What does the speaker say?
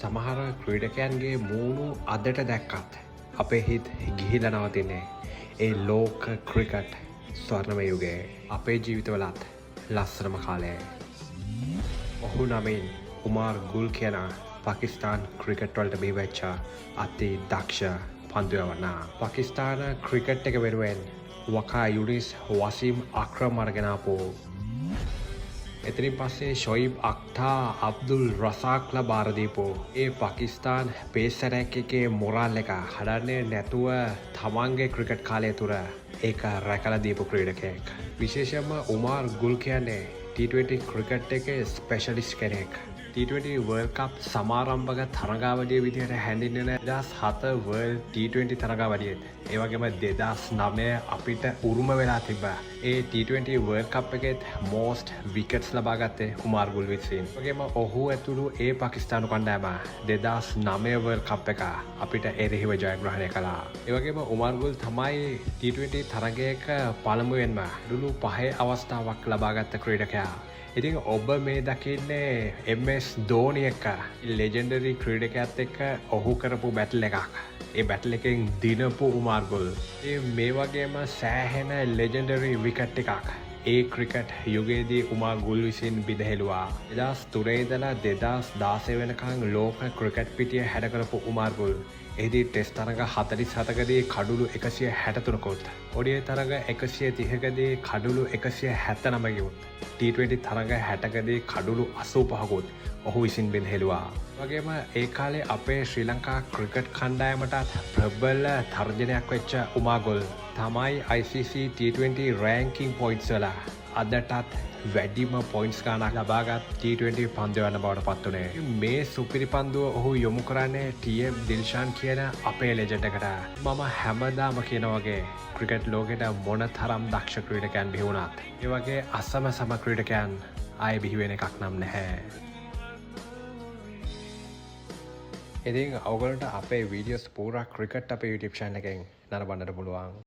සමහර ක්‍රීඩකයන්ගේ මූුණු අදට දැක්කත් අපේ හිත් ගිහිල නවතින්නේ ඒ ලෝක ක්‍රිකට් ස්වර්ණමය යුගයේ අපේ ජීවිතවලත් ලස්සනම කාලය. ඔහු නමින් උමාර් ගුල් කියන පාකිස්තාන් ක්‍රිකට් වලට බිහිවෙච්ච අති දක්ෂ පන්දුයවන්නා. පාකිස්තාන ක්‍රිකට් එක වෙනුවෙන් වකා යුනිස් වසීම් අක්‍රම් අරගෙන ආපු එතනින් පස්සේ ෂොයිබ් අක්තා අබ්දුල් රසාක්ලා බාර දීපු ඒ පාකිස්තාන් පේසරයක් එකේ මොරල් එක හදන්නේ නැතුව තමන්ගේ ක්‍රිකට් කාලය තුර ඒක රැකලා දීපු ක්‍රීඩකයෙක්. විශේෂයෙන්ම උමාර් ගුල් කියන්නේ T20 ක්‍රිකට් එකේ ස්පෙෂලිස්ට් කෙනෙක්. T20 World Cup සමාරම්භක තරගාවලිය විදිහට හැඳින්වෙන 2007 World T20 තරගාවලියෙත් ඒ වගේම 2009 අපිට උරුම වෙලා තිබ්බා. ඒ T20 World Cup එකෙත් most wickets ලබා ගත්තේ උමාර් ගුල් විසින්. ඒ වගේම ඔහු ඇතුළු ඒ පාකිස්තානු කණ්ඩායම 2009 World Cup එක අපිට එරෙහිව ජයග්‍රහණය කළා. ඒ වගේම උමාර් ගුල් තමයි T20 තරගයක පළමුවෙන්ම දුළු 5 අවස්ථාවක් ලබා ගත්ත ක්‍රීඩකයා. ඉතින් ඔබ මේ දකින්නේ MS ධෝනි එක්ක ලෙජෙන්ඩරි ක්‍රීඩකයාත් එක්ක ඔහු කරපු බැටල් එකක්. ඒ බැටල් එකෙන් දිනපු උමාර් ගුල්. මේ වගේම සෑහෙන ලෙජෙන්ඩරි විකට් එකක් ඒ ක්‍රිකට් යුගයේදී උමාර් ගුල් විසින් බිඳහෙළුවා. 2003 ඉඳලා 2016 වෙනකන් ලෝක ක්‍රිකට් පිටිය හැඩ කරපු උමාර් ගුල් එහිදී ටෙස්ට් තරඟ 47කදී කඩුළු 163කොත්, ODI තරඟ 130කදී කඩුළු 179කොත්, T20 තරඟ 60කදී කඩුළු 85කොත් ඔහු විසින් බිඳහෙළුවා. වගේම ඒ කාලේ අපේ ශ්‍රී ලංකා ක්‍රිකට් කණ්ඩායමටත් ප්‍රබල තර්ජනයක් වෙච්ච උමාර් ගුල් තමයි ICC T20 රෑන්කින් පොයින්ට්ස් වල අදටත් වැඩිම පොයින්ට්ස් ගානක් ලබාගත් T20 පන්දුවන්න බවට පත් වුණේ. මේ සුපිරි පන්දුව ඔහු යොමු කරන්නේ TM දිල්ෂාන් කියන අපේ ලෙජන්ඩ් එකට. මම හැමදාම කියන වගේ ක්‍රිකට් ලෝකෙට මොන තරම් දක්ෂ ක්‍රීඩකයන් බිහි වුණත් ඒ වගේ අසම සම ක්‍රීඩකයන් ආයේ බිහි වෙන එකක් නම් නැහැ. ඉතින් ඔයගොල්ලන්ට අපේ වීඩියෝස් පූරා ක්‍රිකට් අපේ YouTube channel එකෙන් නරඹන්නට පුළුවන්.